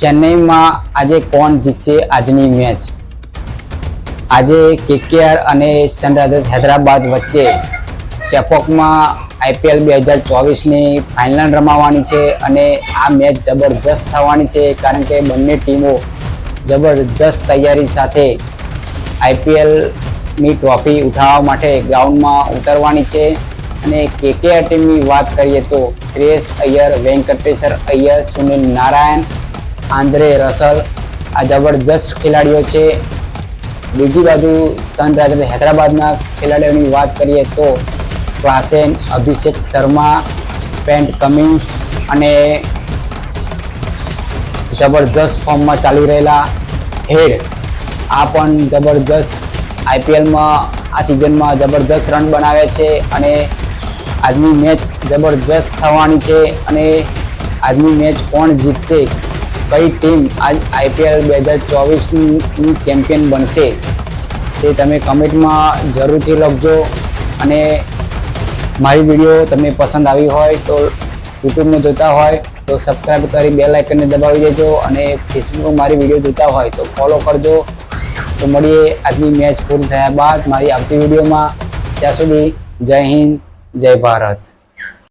ચેન્નઈમાં આજે કોણ જીતશે આજની મેચ? આજે કેકેઆર અને સનરાઇઝર્સ હૈદરાબાદ વચ્ચે ચેપોકમાં IPL 2024ની ફાઇનલ રમાવાની છે અને આ મેચ જબરજસ્ત થવાની છે, કારણ કે બંને ટીમો જબરજસ્ત તૈયારી સાથે IPLની ટ્રોફી ઉઠાવવા માટે ગ્રાઉન્ડમાં ઉતરવાની છે. અને કેકેઆર ટીમની વાત કરીએ તો શ્રેયસ અય્યર, વેંકટેશ્વર અય્યર, સુનિલ નારાયણ, આંદ્રે રસલ આ જબરજસ્ત ખેલાડીઓ છે. બીજી બાજુ સનરાઇઝર્સ હૈદરાબાદના ખેલાડીઓની વાત કરીએ તો ક્લાસેન, અભિષેક શર્મા, પેટ કમિન્સ અને જબરજસ્ત ફોર્મમાં ચાલી રહેલા હેડ આ પણ જબરજસ્ત IPLમાં આ સિઝનમાં જબરજસ્ત રન બનાવે છે. અને આજની મેચ જબરજસ્ત થવાની છે અને આજની મેચ કોણ જીતશે, કઈ ટીમ આજ IPL 2024ની ચેમ્પિયન બનશે તે તમે કમેન્ટમાં જરૂરથી લખજો. અને મારી વિડીયો તમને પસંદ આવી હોય તો યુટ્યુબમાં જોતા હોય તો સબસ્ક્રાઈબ કરી બેલ આઇકનને દબાવી દેજો, અને ફેસબુકમાં મારી વિડીયો જોતા હોય તો ફોલો કરજો. તો મળીએ આજની મેચ પૂરી થયા બાદ મારી આવતી વિડીયોમાં. ત્યાં સુધી જય હિન્દ, જય ભારત.